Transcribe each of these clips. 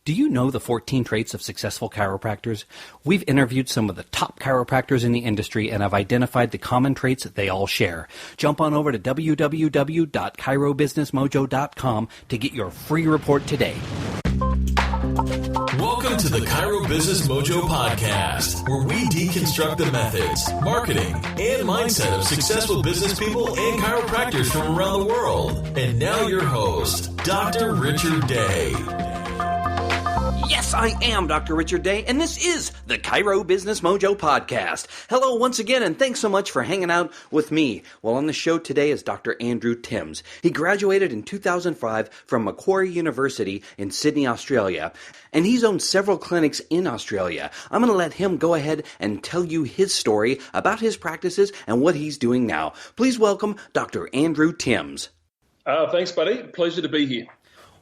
Do you know the 14 traits of successful chiropractors? We've interviewed some of the top chiropractors in the industry and have identified the common traits that they all share. Jump on over to www.chirobusinessmojo.com to get your free report today. Welcome to the Chiro Business Mojo podcast, where we deconstruct the methods, marketing, and mindset of successful business people and chiropractors from around the world. And now your host, Dr. Richard Day. Yes, I am Dr. Richard Day, and this is the Chiro Business Mojo podcast. Hello once again, and thanks so much for hanging out with me. Well, on the show today is Dr. Andrew Timbs. He graduated in 2005 from Macquarie University in Sydney, Australia, and he's owned several clinics in Australia. I'm going to let him go ahead and tell you his story about his practices and what he's doing now. Please welcome Dr. Andrew Timbs. Thanks, buddy. Pleasure to be here.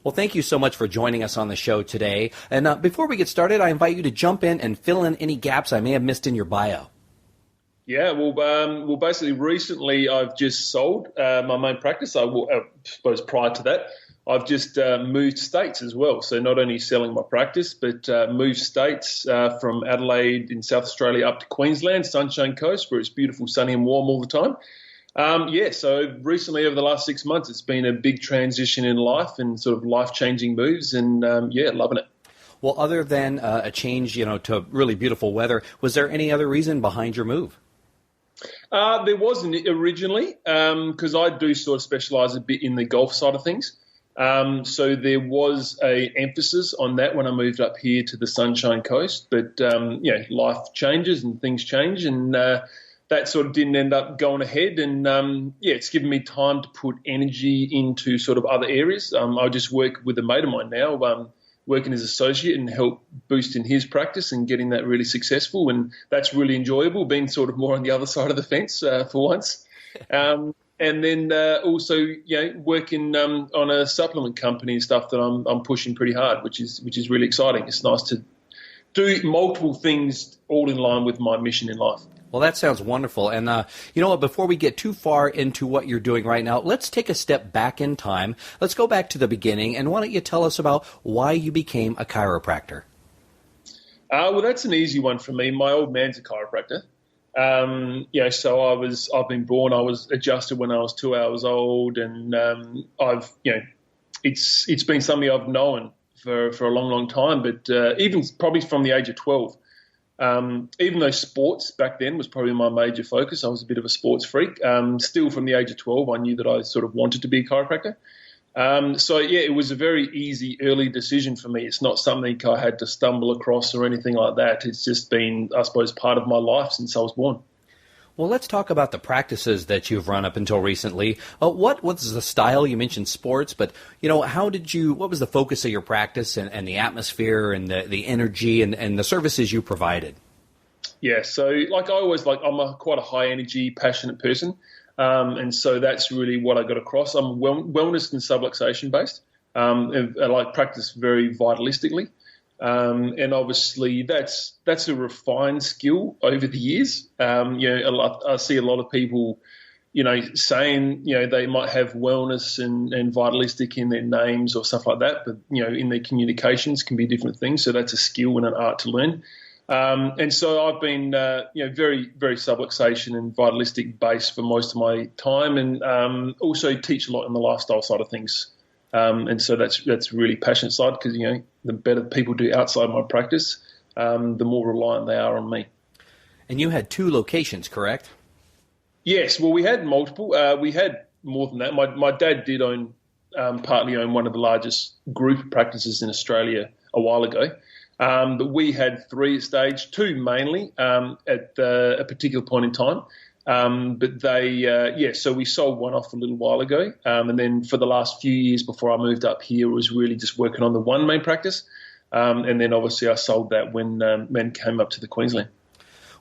Well, thank you so much for joining us on the show today. And before we get started, I invite you to jump in and fill in any gaps I may have missed in your bio. Yeah, well, basically, recently I've just sold my main practice. I suppose prior to that, I've just moved states as well. So not only selling my practice, but moved states from Adelaide in South Australia up to Queensland, Sunshine Coast, where it's beautiful, sunny and warm all the time. So recently over the last 6 months, it's been a big transition in life and sort of life-changing moves and, loving it. Well, other than a change, to really beautiful weather, was there any other reason behind your move? There wasn't originally because I do sort of specialize a bit in the golf side of things. So there was a emphasis on that when I moved up here to the Sunshine Coast. But, life changes and things change and that sort of didn't end up going ahead. And, it's given me time to put energy into sort of other areas. I just work with a mate of mine now, working as associate and help boosting his practice and getting that really successful. And that's really enjoyable, being sort of more on the other side of the fence for once. And then also, working on a supplement company and stuff that I'm pushing pretty hard, which is really exciting. It's nice to do multiple things all in line with my mission in life. Well, that sounds wonderful. And you know what? Before we get too far into what you're doing right now, let's take a step back in time. Let's go back to the beginning. And why don't you tell us about why you became a chiropractor? Well, that's an easy one for me. My old man's a chiropractor. So I've been born. I was adjusted when I was 2 hours old, and it's been something I've known for a long, long time. But even probably from the age of 12. Even though sports back then was probably my major focus, I was a bit of a sports freak. Still from the age of 12, I knew that I sort of wanted to be a chiropractor. It was a very easy early decision for me. It's not something I had to stumble across or anything like that. It's just been, I suppose, part of my life since I was born. Well, let's talk about the practices that you've run up until recently. What was the style? You mentioned sports, but what was the focus of your practice and the atmosphere and the energy and the services you provided? Yeah, so I'm quite a high energy, passionate person. And so that's really what I got across. I'm wellness and subluxation based. I practice very vitalistically. And obviously that's a refined skill over the years. I see a lot of people, saying, they might have wellness and vitalistic in their names or stuff like that, but, in their communications can be different things. So that's a skill and an art to learn. And so I've been, very, very subluxation and vitalistic based for most of my time and also teach a lot in the lifestyle side of things. And so that's really passionate side because, the better people do outside my practice, the more reliant they are on me. And you had 2 locations, correct? Yes. Well, we had multiple. We had more than that. My dad did partly own one of the largest group practices in Australia a while ago. But we had 3 at stage, 2 mainly at a particular point in time. So we sold one off a little while ago. And then for the last few years before I moved up here, it was really just working on the one main practice. And then obviously I sold that when men came up to the Queensland.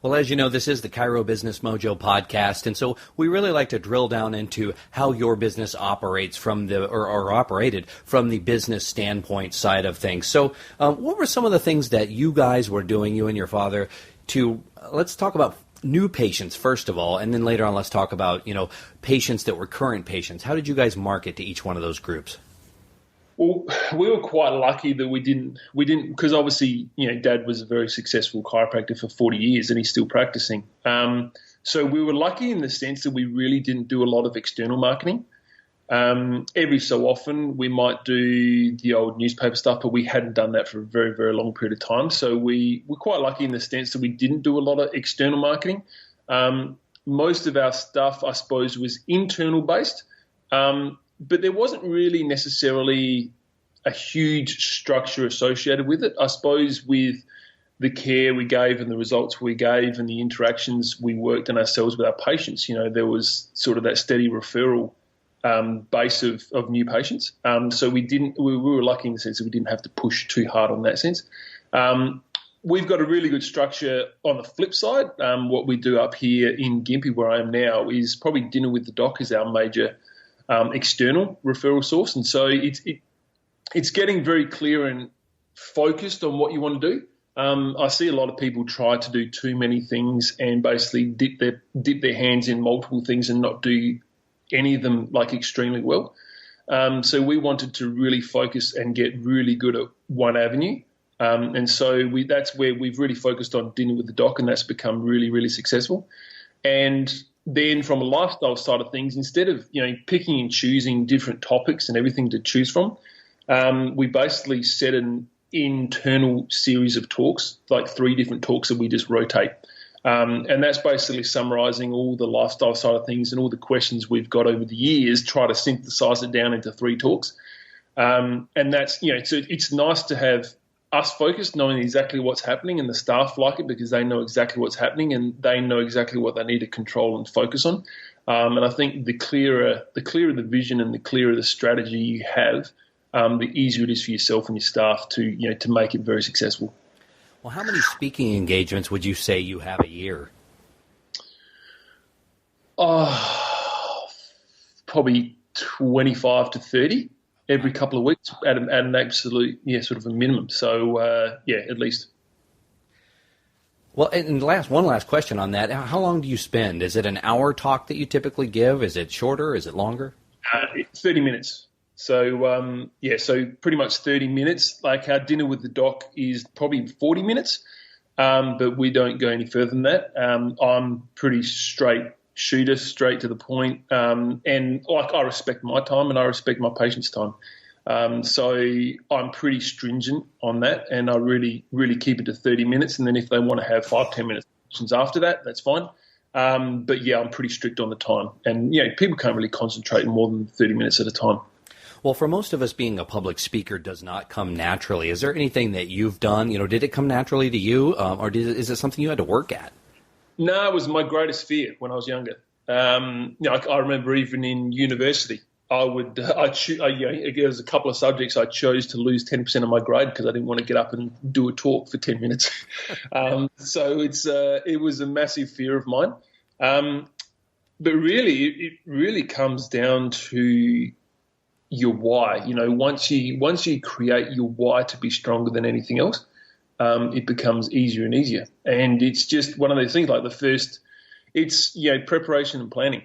Well, as you know, this is the Chiro Business Mojo podcast, and so we really like to drill down into how your business operates or operated from the business standpoint side of things. So what were some of the things that you guys were doing, you and your father, let's talk about new patients first of all, and then later on let's talk about, patients that were current patients. How did you guys market to each one of those groups? Well, we were quite lucky that we didn't because obviously, Dad was a very successful chiropractor for 40 years and he's still practicing. So we were lucky in the sense that we really didn't do a lot of external marketing. Every so often we might do the old newspaper stuff, but we hadn't done that for a very, very long period of time. So we were quite lucky in the sense that we didn't do a lot of external marketing. Most of our stuff, I suppose, was internal based. But there wasn't really necessarily a huge structure associated with it. I suppose with the care we gave and the results we gave and the interactions we worked on ourselves with our patients, there was sort of that steady referral base of new patients. So we were lucky in the sense that we didn't have to push too hard on that sense. We've got a really good structure on the flip side. What we do up here in Gympie, where I am now, is probably dinner with the doc is our major external referral source, and so it's getting very clear and focused on what you want to do. I see a lot of people try to do too many things and basically dip their hands in multiple things and not do any of them like extremely well. So we wanted to really focus and get really good at one avenue, and so that's where we've really focused on dinner with the doc, and that's become really, really successful. And then from a lifestyle side of things, instead of picking and choosing different topics and everything to choose from, we basically set an internal series of talks, like 3 different talks that we just rotate. And that's basically summarising all the lifestyle side of things and all the questions we've got over the years, try to synthesise it down into 3 talks. And that's, it's nice to have us focused, knowing exactly what's happening, and the staff like it because they know exactly what's happening and they know exactly what they need to control and focus on. And I think the clearer the vision and the clearer the strategy you have, the easier it is for yourself and your staff to make it very successful. Well, how many speaking engagements would you say you have a year? Probably 25 to 30. Every couple of weeks at an absolute, sort of a minimum. So, at least. Well, and one last question on that. How long do you spend? Is it an hour talk that you typically give? Is it shorter? Is it longer? 30 minutes. So, so pretty much 30 minutes. Like our dinner with the doc is probably 40 minutes, but we don't go any further than that. I'm pretty straight shooter, straight to the point, and like I respect my time and I respect my patient's time. So I'm pretty stringent on that, and I really, really keep it to 30 minutes. And then if they want to have 5-10 minutes after that, that's fine. But I'm pretty strict on the time, and people can't really concentrate more than 30 minutes at a time. Well, for most of us, being a public speaker does not come naturally. Is there anything that you've done? Did it come naturally to you, or is it something you had to work at? No, it was my greatest fear when I was younger. I remember even in university, there was a couple of subjects I chose to lose 10% of my grade because I didn't want to get up and do a talk for 10 minutes. So it was a massive fear of mine. But really, it really comes down to your why. Once you create your why to be stronger than anything else, it becomes easier and easier. And it's just one of those things, like the first, it's, preparation and planning.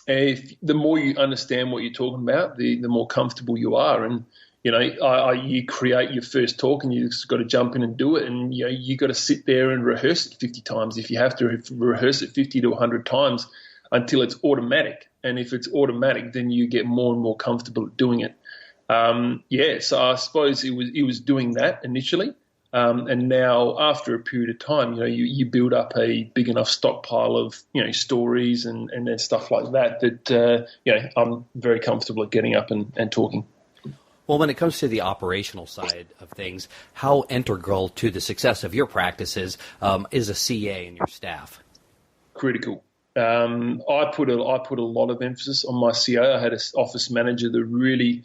The more you understand what you're talking about, the more comfortable you are. And, you create your first talk and you just got to jump in and do it. And, you got to sit there and rehearse it 50 times. If you have to rehearse it 50 to 100 times until it's automatic. And if it's automatic, then you get more and more comfortable at doing it. So I suppose it was doing that initially. And now after a period of time, you build up a big enough stockpile of, stories and then stuff like that, I'm very comfortable at getting up and talking. Well, when it comes to the operational side of things, how integral to the success of your practices is a CA and your staff? Critical. I put a lot of emphasis on my CA. I had an office manager that really,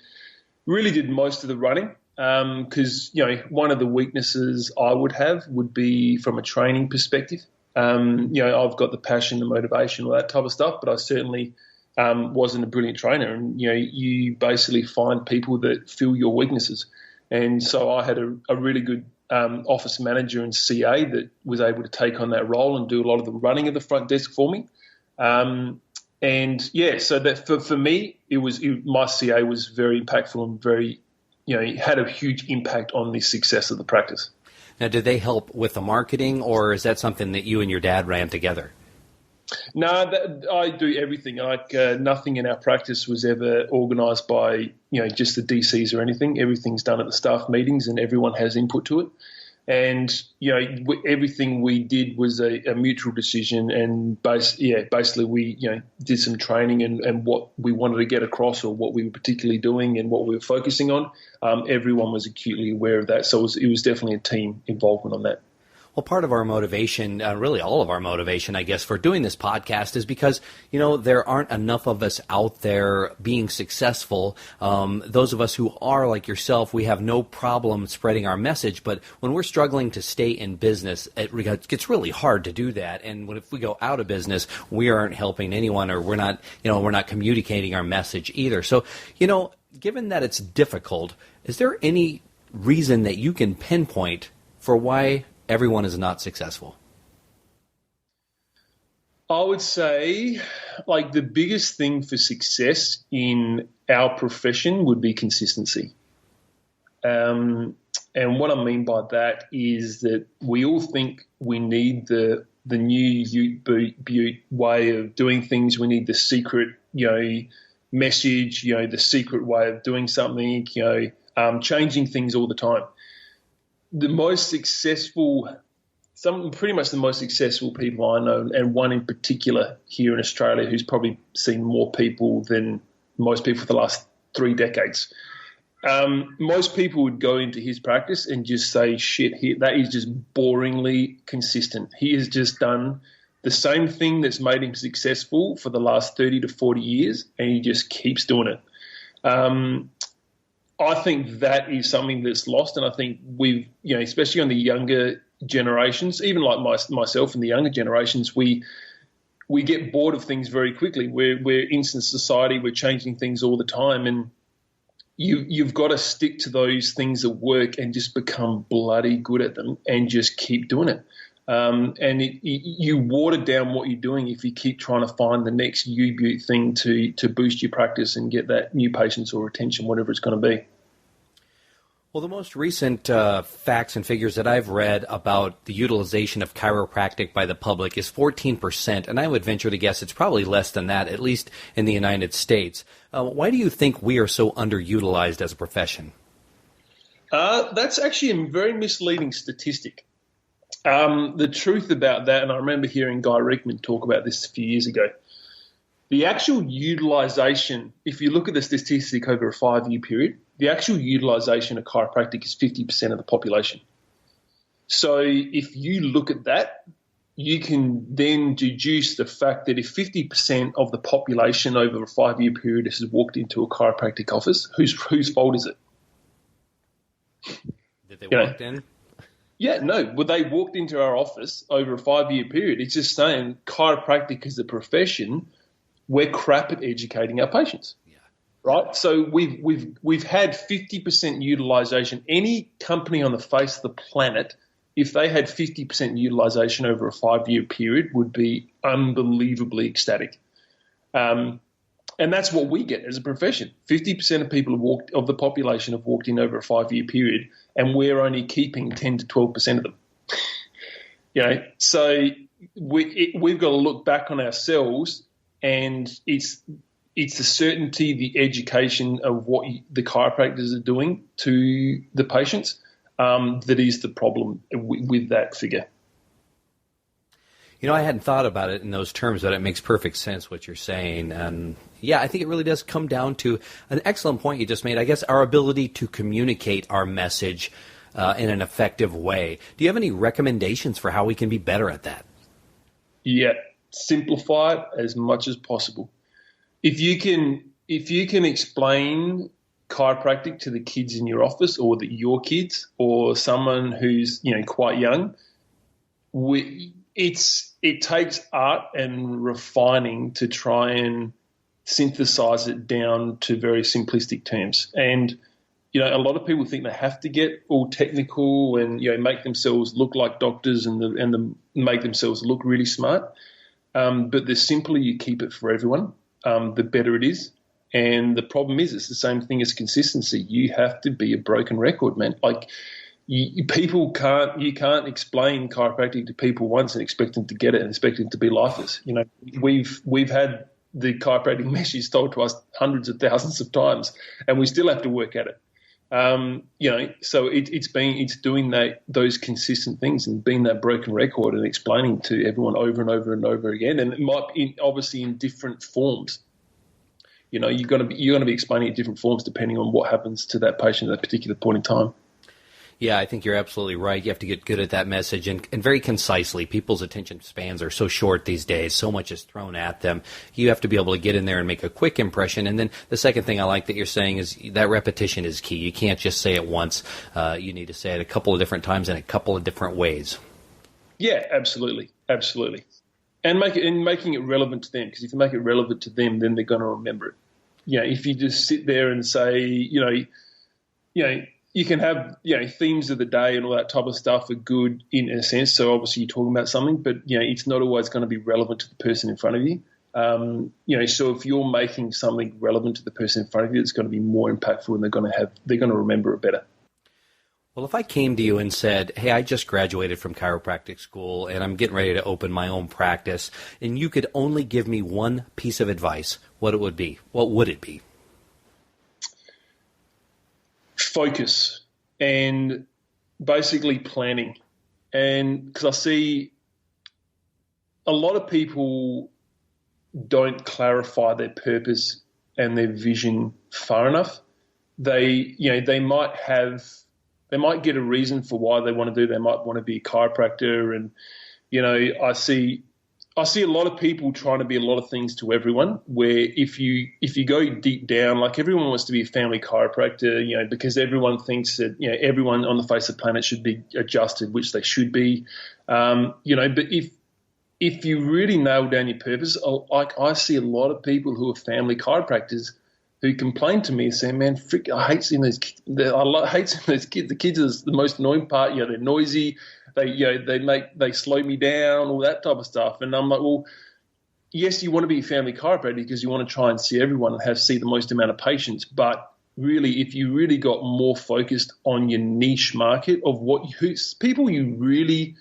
really did most of the running. Because, one of the weaknesses I would have would be from a training perspective. I've got the passion, the motivation, all that type of stuff, but I certainly wasn't a brilliant trainer. And, you basically find people that fill your weaknesses. And so I had a really good office manager and CA that was able to take on that role and do a lot of the running of the front desk for me. So that for me, my CA was very impactful and very had a huge impact on the success of the practice. Now, did they help with the marketing, or is that something that you and your dad ran together? No, I do everything. Nothing in our practice was ever organised by just the DCs or anything. Everything's done at the staff meetings, and everyone has input to it. And everything we did was a mutual decision. And basically we did some training and what we wanted to get across, or what we were particularly doing and what we were focusing on. Everyone was acutely aware of that, so it was definitely a team involvement on that. Well, part of our motivation, really all of our motivation, I guess, for doing this podcast is because, there aren't enough of us out there being successful. Those of us who are like yourself, we have no problem spreading our message. But when we're struggling to stay in business, it gets really hard to do that. And if we go out of business, we aren't helping anyone, or we're not communicating our message either. So, given that it's difficult, is there any reason that you can pinpoint for why everyone is not successful? I would say, the biggest thing for success in our profession would be consistency. And what I mean by that is that we all think we need the new Ute Butte way of doing things. We need the secret, message, the secret way of doing something, changing things all the time. The most successful, pretty much the most successful people I know, and one in particular here in Australia who's probably seen more people than most people for the last 3 decades. Most people would go into his practice and just say, shit, that is just boringly consistent. He has just done the same thing that's made him successful for the last 30 to 40 years, and he just keeps doing it. I think that is something that's lost, and I think we've, especially on the younger generations, even like myself and the younger generations, we get bored of things very quickly. We're instant society. We're changing things all the time, and you've got to stick to those things that work and just become bloody good at them and just keep doing it. And you water down what you're doing if you keep trying to find the next U-Butte thing to boost your practice and get that new patients or retention, whatever it's going to be. Well, the most recent facts and figures that I've read about the utilization of chiropractic by the public is 14%, and I would venture to guess it's probably less than that, at least in the United States. Why do you think we are so underutilized as a profession? That's actually a very misleading statistic. The truth about that, and I remember hearing Guy Rickman talk about this a few years ago, the actual utilization, if you look at the statistic over a 5-year period, the actual utilization of chiropractic is 50% of the population. So if you look at that, you can then deduce the fact that if 50% of the population over a 5-year period has walked into a chiropractic office, whose fault is it? Did they walk in? Yeah, no. Well, they walked into our office over a 5-year period. It's just saying chiropractic as a profession, we're crap at educating our patients. Yeah. Right? So we've had 50% utilization. Any company on the face of the planet, if they had 50% utilization over a 5-year period, would be unbelievably ecstatic. And that's what we get as a profession. 50% of people of the population have walked in over a 5-year period, and we're only keeping 10 to 12% of them. So we've got to look back on ourselves, and it's the certainty, the education of what the chiropractors are doing to the patients that is the problem with that figure. I hadn't thought about it in those terms, but it makes perfect sense what you're saying. And yeah, I think it really does come down to an excellent point you just made. I guess our ability to communicate our message in an effective way. Do you have any recommendations for how we can be better at that? Yeah, simplify it as much as possible. If you can explain chiropractic to the kids in your office, or your kids, or someone who's quite young, it takes art and refining to try and synthesize it down to very simplistic terms. And a lot of people think they have to get all technical and make themselves look like doctors and make themselves look really smart. But the simpler you keep it for everyone, the better it is. And the problem is, it's the same thing as consistency. You have to be a broken record, man. Like, you can't explain chiropractic to people once and expect them to get it and expect them to be lifers. You know, we've had the chiropractic message told to us hundreds of thousands of times, and we still have to work at it. You know, so it's doing those consistent things and being that broken record and explaining to everyone over and over and over again. And it might be obviously in different forms. You know, you're going to be explaining it in different forms depending on what happens to that patient at that particular point in time. Yeah, I think you're absolutely right. You have to get good at that message and very concisely. People's attention spans are so short these days. So much is thrown at them. You have to be able to get in there and make a quick impression. And then the second thing I like that you're saying is that repetition is key. You can't just say it once. You need to say it a couple of different times in a couple of different ways. Yeah, absolutely. Absolutely. And making it relevant to them, because if you make it relevant to them, then they're going to remember it. You know, if you just sit there and say, you know, you can have, you know, themes of the day and all that type of stuff are good in a sense. So obviously you're talking about something, but, you know, it's not always going to be relevant to the person in front of you. You know, so if you're making something relevant to the person in front of you, it's going to be more impactful and they're going to remember it better. Well, if I came to you and said, hey, I just graduated from chiropractic school and I'm getting ready to open my own practice, and you could only give me one piece of advice, what would it be? Focus and basically planning. And because I see a lot of people don't clarify their purpose and their vision far enough. They might get a reason for why they want to do. They might want to be a chiropractor, and you know, I see a lot of people trying to be a lot of things to everyone, where if you go deep down, like everyone wants to be a family chiropractor, you know, because everyone thinks that, you know, everyone on the face of the planet should be adjusted, which they should be, you know, but if you really nail down your purpose, like I see a lot of people who are family chiropractors who complain to me saying, man, I hate seeing those kids. I hate seeing those kids. The kids are the most annoying part. You know, they're noisy. They slow me down, all that type of stuff. And I'm like, well, yes, you want to be a family chiropractor because you want to try and see everyone and see the most amount of patients. But really, if you really got more focused on your niche market of people you really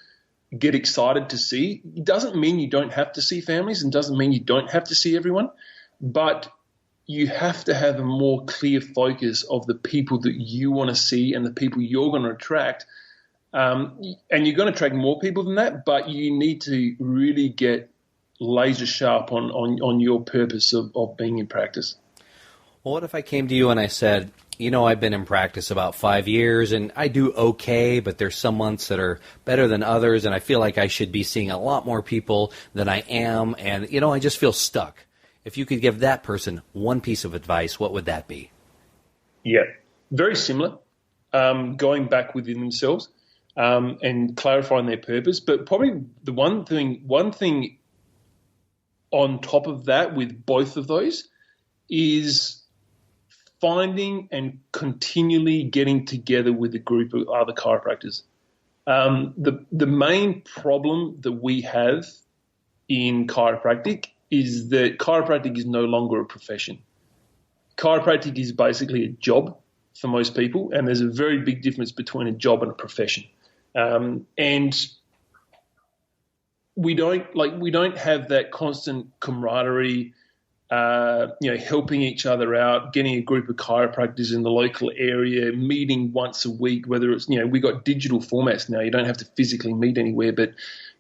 get excited to see, it doesn't mean you don't have to see families and doesn't mean you don't have to see everyone, but you have to have a more clear focus of the people that you want to see and the people you're going to attract. And you're going to attract more people than that, but you need to really get laser sharp on your purpose of being in practice. Well, what if I came to you and I said, you know, I've been in practice about 5 years and I do okay, but there's some months that are better than others, and I feel like I should be seeing a lot more people than I am, and, you know, I just feel stuck. If you could give that person one piece of advice, what would that be? Yeah, very similar. Going back within themselves and clarifying their purpose. But probably the one thing on top of that with both of those is finding and continually getting together with a group of other chiropractors. The main problem that we have in chiropractic is that chiropractic is no longer a profession. Chiropractic is basically a job for most people, and there's a very big difference between a job and a profession. And we don't have that constant camaraderie, helping each other out, getting a group of chiropractors in the local area, meeting once a week, whether it's, we got digital formats now. You don't have to physically meet anywhere, but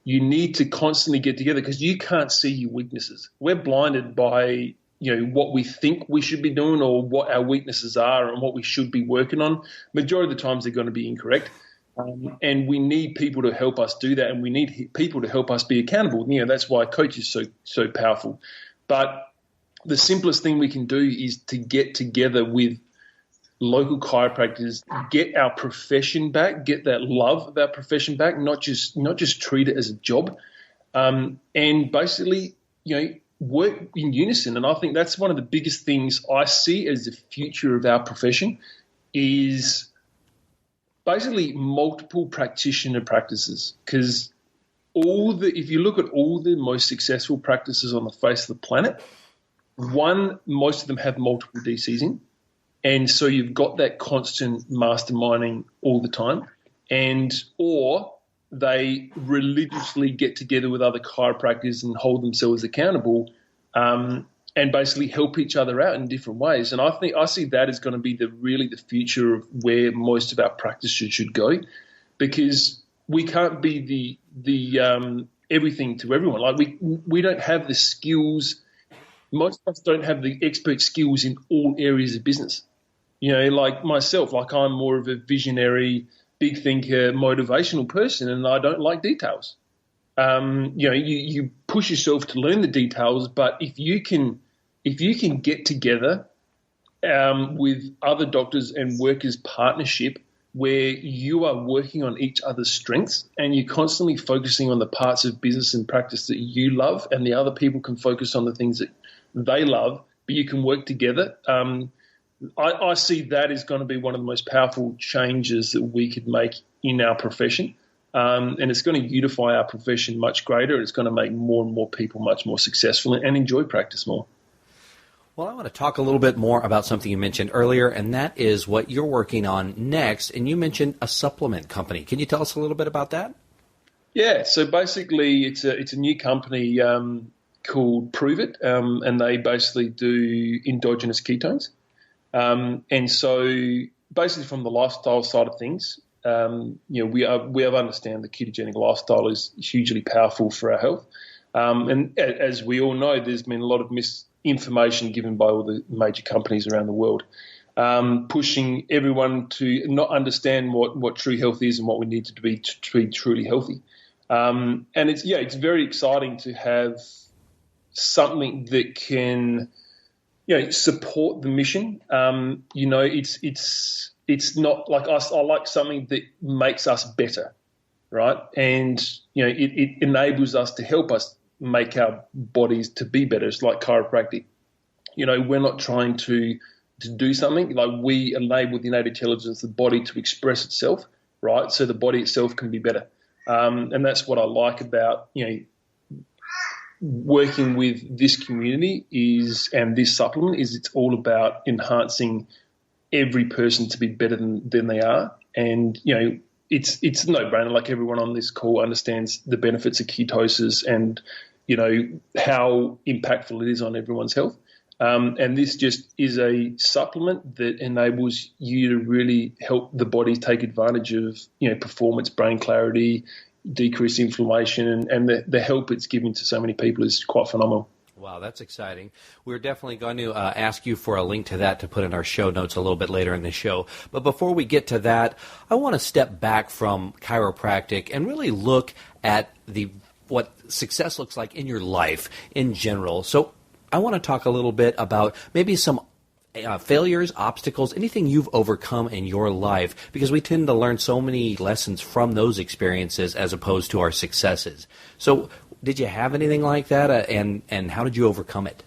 you need to constantly get together because you can't see your weaknesses. We're blinded by, what we think we should be doing or what our weaknesses are and what we should be working on. Majority of the times they're going to be incorrect. And we need people to help us do that, and we need people to help us be accountable. That's why coach is so powerful. But the simplest thing we can do is to get together with local chiropractors, get our profession back, get that love of our profession back, not just treat it as a job, and basically, work in unison. And I think that's one of the biggest things I see as the future of our profession is basically multiple practitioner practices. Because if you look at all the most successful practices on the face of the planet, one, most of them have multiple DCs in, and so you've got that constant masterminding all the time, or they religiously get together with other chiropractors and hold themselves accountable, and basically help each other out in different ways. And I see that as going to be the future of where most of our practices should go, because we can't be the everything to everyone. Like we don't have the skills. Most of us don't have the expert skills in all areas of business. Like myself, like I'm more of a visionary, big thinker, motivational person, and I don't like details. You push yourself to learn the details, but if you can get together with other doctors and work as partnership, where you are working on each other's strengths and you're constantly focusing on the parts of business and practice that you love, and the other people can focus on the things that they love, but you can work together. I see that as going to be one of the most powerful changes that we could make in our profession. And it's going to unify our profession much greater. It's going to make more and more people much more successful and enjoy practice more. Well, I want to talk a little bit more about something you mentioned earlier, and that is what you're working on next. And you mentioned a supplement company. Can you tell us a little bit about that? Yeah, so basically it's a new company called Prove It, and they basically do endogenous ketones. And so basically from the lifestyle side of things, we have understand the ketogenic lifestyle is hugely powerful for our health. And as we all know, there's been a lot of misinformation given by all the major companies around the world, pushing everyone to not understand what true health is and what we need to be truly healthy. And it's very exciting to have something that can, support the mission. It's not like us. I like something that makes us better, right? And it enables us to help us make our bodies to be better. It's like chiropractic. We're not trying to do something. Like, we enable the innate intelligence, the body, to express itself, right? So the body itself can be better. And that's what I like about working with this community and this supplement is it's all about enhancing every person to be better than they are. And, it's a no-brainer. Like, everyone on this call understands the benefits of ketosis and, how impactful it is on everyone's health. And this just is a supplement that enables you to really help the body take advantage of, performance, brain clarity, decrease inflammation, and the help it's giving to so many people is quite phenomenal. Wow, that's exciting. We're definitely going to ask you for a link to that to put in our show notes a little bit later in the show. But before we get to that, I want to step back from chiropractic and really look at what success looks like in your life in general. So I want to talk a little bit about maybe some failures, obstacles, anything you've overcome in your life, because we tend to learn so many lessons from those experiences as opposed to our successes. So did you have anything like that, and how did you overcome it?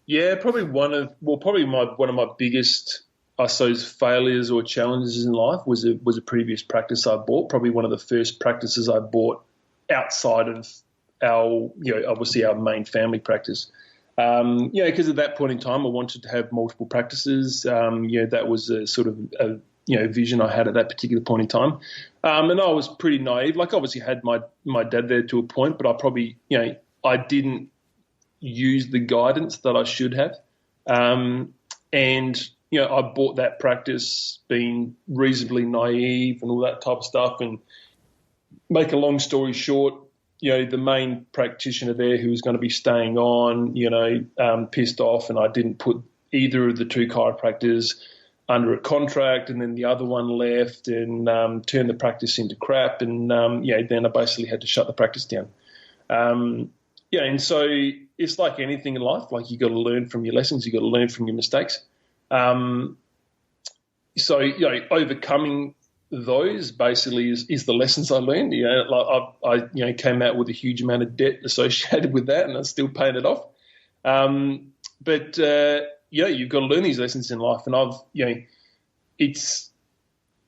Yeah, probably one of my biggest, I suppose, failures or challenges in life was a previous practice I bought. Probably one of the first practices I bought outside of our, obviously our main family practice. Because at that point in time I wanted to have multiple practices. That was a sort of a vision I had at that particular point in time. And I was pretty naive. Like, obviously had my dad there to a point, but I probably, I didn't use the guidance that I should have. And, I bought that practice being reasonably naive and all that type of stuff. And make a long story short, the main practitioner there who was going to be staying on, pissed off, and I didn't put either of the two chiropractors under a contract, and then the other one left and turned the practice into crap, and then I basically had to shut the practice down. And so it's like anything in life. Like, you got to learn from your lessons, you got to learn from your mistakes. Overcoming those basically is the lessons I learned. I came out with a huge amount of debt associated with that, and I'm still paying it off. But you've got to learn these lessons in life, and it's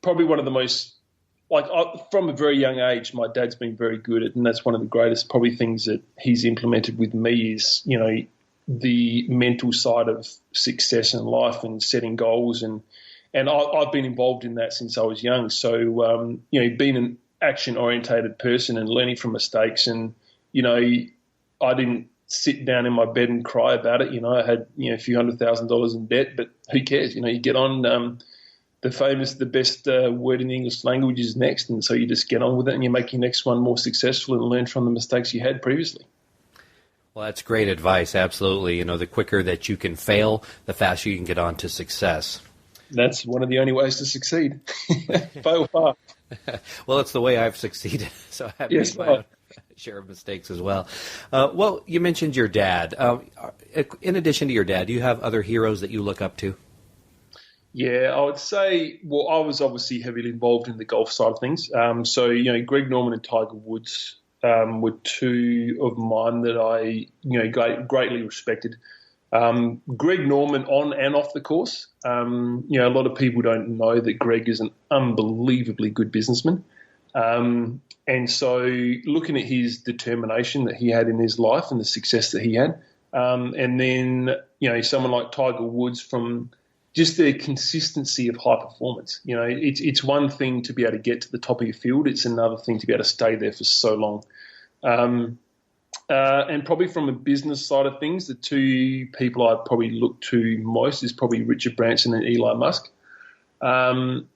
probably one of the most, from a very young age, my dad's been very good at, and that's one of the greatest probably things that he's implemented with me is, the mental side of success in life and setting goals, and I've been involved in that since I was young. So being an action-orientated person and learning from mistakes, and I didn't sit down in my bed and cry about it. I had a few $100,000 in debt, but who cares? You get on. The best word in the English language is next, and so you just get on with it and you make your next one more successful and learn from the mistakes you had previously. Well, that's great advice, absolutely. The quicker that you can fail, the faster you can get on to success. That's one of the only ways to succeed. Fail fast. Well, it's the way I've succeeded, so I have made my own share of mistakes as well. Well, you mentioned your dad. In addition to your dad, do you have other heroes that you look up to? Yeah, I would say, well, I was obviously heavily involved in the golf side of things. So, Greg Norman and Tiger Woods were two of mine that I, greatly respected. Greg Norman on and off the course. A lot of people don't know that Greg is an unbelievably good businessman. And so looking at his determination that he had in his life and the success that he had, and then, someone like Tiger Woods, from just the consistency of high performance. It's one thing to be able to get to the top of your field. It's another thing to be able to stay there for so long. And probably from a business side of things, the two people I probably look to most is probably Richard Branson and Elon Musk. Probably,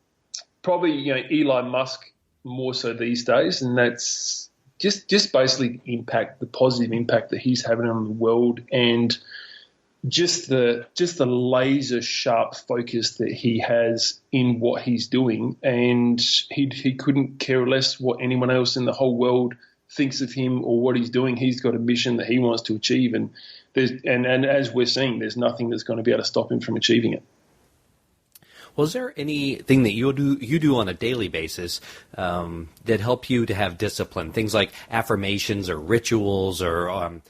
Elon Musk more so these days, and that's just basically the positive impact that he's having on the world, and just the laser sharp focus that he has in what he's doing, and he couldn't care less what anyone else in the whole world thinks of him or what he's doing. He's got a mission that he wants to achieve, and as we're seeing, there's nothing that's going to be able to stop him from achieving it. Well, is there anything that you do on a daily basis that help you to have discipline? Things like affirmations or rituals or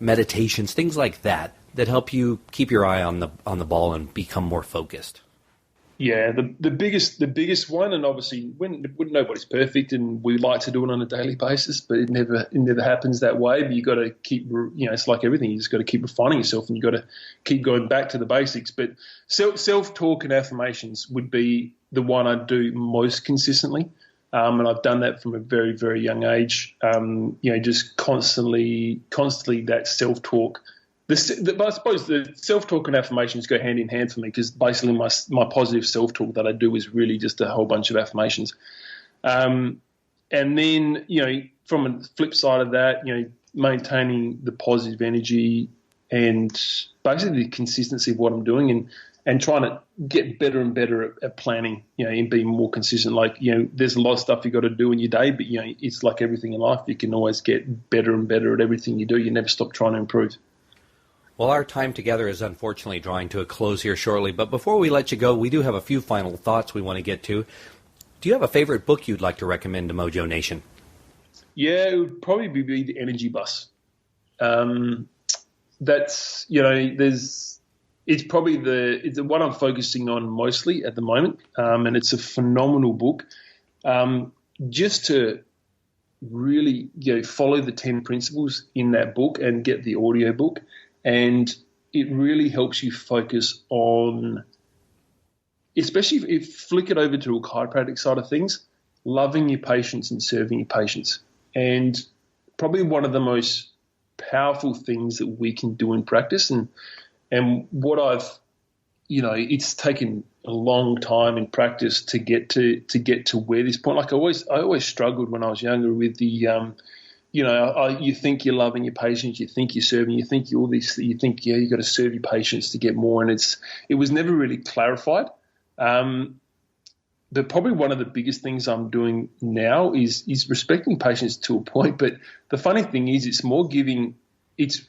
meditations, things like that help you keep your eye on the ball and become more focused? Yeah, the biggest one, and obviously when nobody's perfect, and we like to do it on a daily basis, but it never happens that way. But you got to keep, it's like everything. You just got to keep refining yourself, and you got to keep going back to the basics. But self-talk and affirmations would be the one I do most consistently, and I've done that from a very, very young age. Just constantly that self-talk. But I suppose the self-talk and affirmations go hand in hand for me, because basically my positive self-talk that I do is really just a whole bunch of affirmations. And then, from a flip side of that, maintaining the positive energy and basically the consistency of what I'm doing, and trying to get better and better at planning, and being more consistent. Like, there's a lot of stuff you got to do in your day, but, it's like everything in life. You can always get better and better at everything you do. You never stop trying to improve. Well, our time together is unfortunately drawing to a close here shortly, but before we let you go, we do have a few final thoughts we want to get to. Do you have a favorite book you'd like to recommend to Mojo Nation? Yeah, it would probably be The Energy Bus. That's, it's probably the one I'm focusing on mostly at the moment, and it's a phenomenal book. Just to really, follow the 10 principles in that book and get the audio book. And it really helps you focus on, especially if you flick it over to a chiropractic side of things, loving your patients and serving your patients. And probably one of the most powerful things that we can do in practice. And what I've, it's taken a long time in practice to get to where this point. Like I always struggled when I was younger with the, you think you're loving your patients, you think you're serving, you think you got to serve your patients to get more, and it was never really clarified. But probably one of the biggest things I'm doing now is respecting patients to a point. But the funny thing is, it's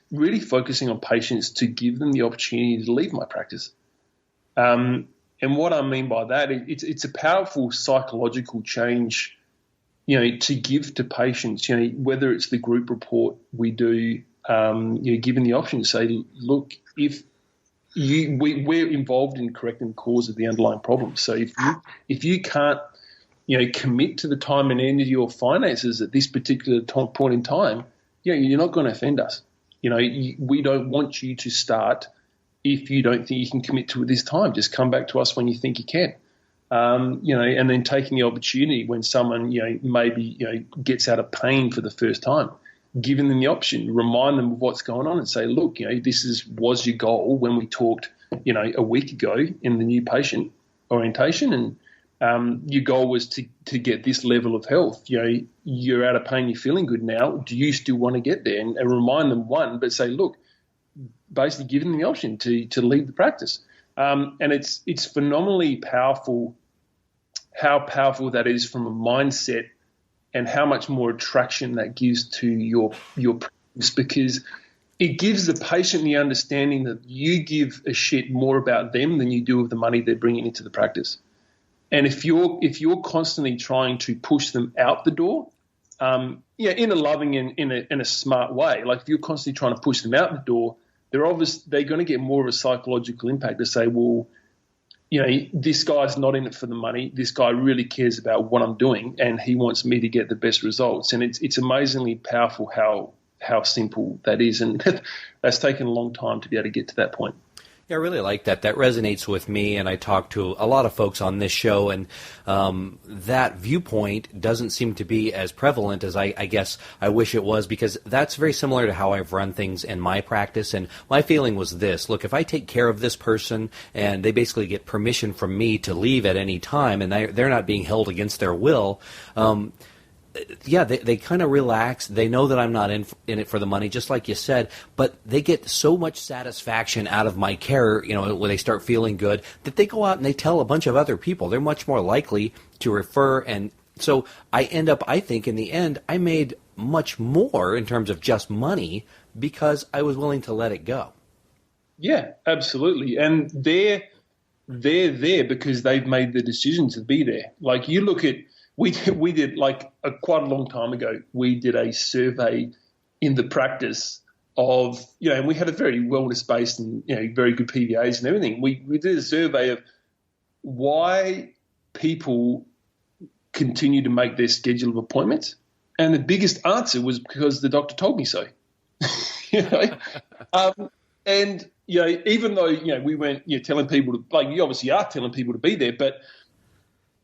really focusing on patients to give them the opportunity to leave my practice. And what I mean by that, it's a powerful psychological change, to give to patients, whether it's the group report we do, given the option to say, look, if we're involved in correcting the cause of the underlying problem. So if you can't, commit to the time and energy or finances at this particular point in time, you're not going to offend us. We don't want you to start if you don't think you can commit to it this time. Just come back to us when you think you can. And then taking the opportunity when someone, maybe, gets out of pain for the first time, giving them the option, remind them of what's going on and say, look, this was your goal when we talked, a week ago in the new patient orientation, and your goal was to get this level of health. You're out of pain, you're feeling good now. Do you still want to get there? And remind them, but say, look, basically giving them the option to leave the practice. And it's phenomenally powerful how powerful that is from a mindset and how much more attraction that gives to your practice, because it gives the patient the understanding that you give a shit more about them than you do of the money they're bringing into the practice. And if you're constantly trying to push them out the door, in a loving and in a smart way, like if you're constantly trying to push them out the door, they're going to get more of a psychological impact to say, well, this guy's not in it for the money. This guy really cares about what I'm doing, and he wants me to get the best results. And it's amazingly powerful how simple that is, and that's taken a long time to be able to get to that point. Yeah, I really like that. That resonates with me, and I talk to a lot of folks on this show, and that viewpoint doesn't seem to be as prevalent as I guess I wish it was, because that's very similar to how I've run things in my practice. And my feeling was this: look, if I take care of this person and they basically get permission from me to leave at any time, and they're not being held against their will, they kind of relax. They know that I'm not in it for the money, just like you said, but they get so much satisfaction out of my care, when they start feeling good, that they go out and they tell a bunch of other people. They're much more likely to refer, and so I end up, I think, in the end, I made much more in terms of just money because I was willing to let it go. Yeah, absolutely. And they're there because they've made the decision to be there. Like, you look at, we did like quite a long time ago, we did a survey in the practice of, and we had a very wellness-based and, very good PVAs and everything. We did a survey of why people continue to make their schedule of appointments. And the biggest answer was because the doctor told me so. And, even though, we weren't telling people to, like, you obviously are telling people to be there, but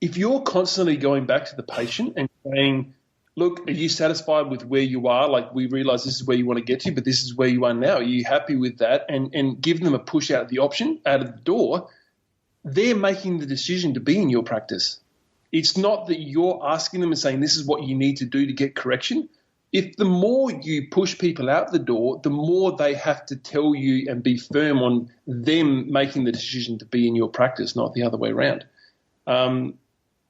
if you're constantly going back to the patient and saying, look, are you satisfied with where you are? Like, we realize this is where you want to get to, but this is where you are now. Are you happy with that? And give them a push out of the door, they're making the decision to be in your practice. It's not that you're asking them and saying, this is what you need to do to get correction. If the more you push people out the door, the more they have to tell you and be firm on them making the decision to be in your practice, not the other way around.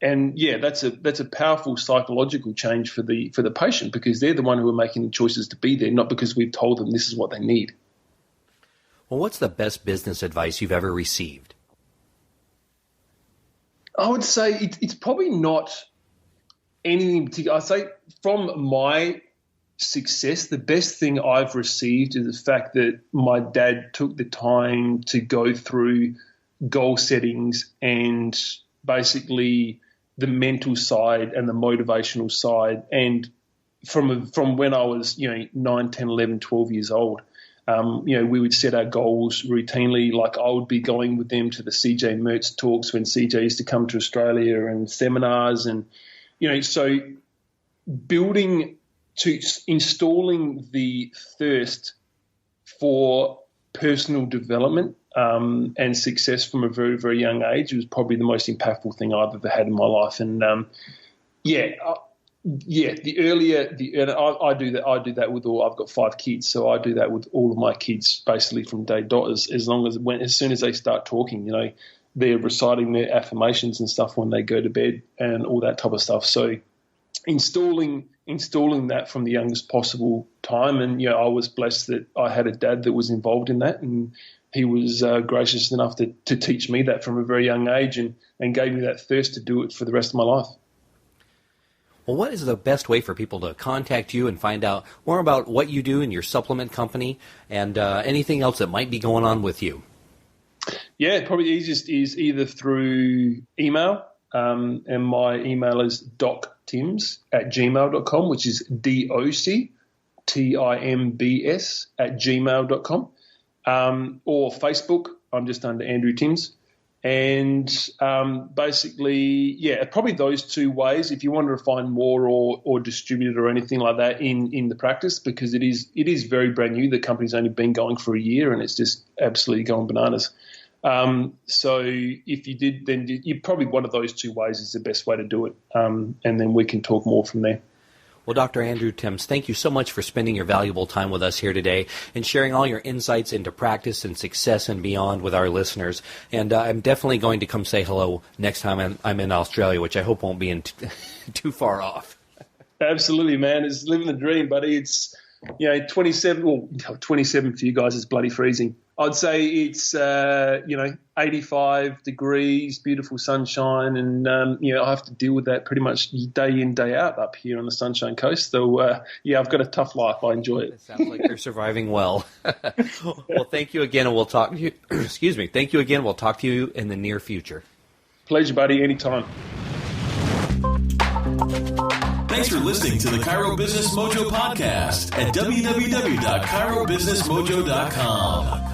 And that's a powerful psychological change for the patient, because they're the one who are making the choices to be there, not because we've told them this is what they need. Well, what's the best business advice you've ever received? I would say it's probably not anything in particular. I'd say from my success, the best thing I've received is the fact that my dad took the time to go through goal settings and basically the mental side and the motivational side. And from when I was, 9, 10, 11, 12 years old, we would set our goals routinely. Like, I would be going with them to the CJ Mertz talks when CJ used to come to Australia, and seminars, and, so installing the thirst for personal development and success from a very, very young age was probably the most impactful thing I've ever had in my life. And I do that with all. I've got 5 kids, so I do that with all of my kids, basically from day dot. As soon as they start talking, they're reciting their affirmations and stuff when they go to bed and all that type of stuff. So installing that from the youngest possible time. And, I was blessed that I had a dad that was involved in that, and he was gracious enough to teach me that from a very young age, and gave me that thirst to do it for the rest of my life. Well, what is the best way for people to contact you and find out more about what you do in your supplement company and anything else that might be going on with you? Yeah, probably the easiest is either through email, and my email is doctimbs@gmail.com, which is DOC timbs@gmail.com, or Facebook. I'm just under Andrew Timbs. And basically, probably those two ways. If you wanted to find more or distribute it or anything like that in the practice, because it is very brand new. The company's only been going for a year, and it's just absolutely going bananas. So if you did, then you probably one of those two ways is the best way to do it, and then we can talk more from there. Well, Dr. Andrew Timbs, thank you so much for spending your valuable time with us here today and sharing all your insights into practice and success and beyond with our listeners. And I'm definitely going to come say hello next time I'm in Australia, which I hope won't be too far off. Absolutely, man. It's living the dream, buddy. It's 27. Well, 27 for you guys is bloody freezing. I'd say it's 85 degrees, beautiful sunshine, and I have to deal with that pretty much day in, day out up here on the Sunshine Coast. So I've got a tough life. I enjoy it. It sounds like you're surviving well. Well, thank you again, and we'll talk to you. Excuse me. Thank you again. We'll talk to you in the near future. Pleasure, buddy. Anytime. Thanks for listening to the Chiro Business Mojo podcast at www.chirobusinessmojo.com.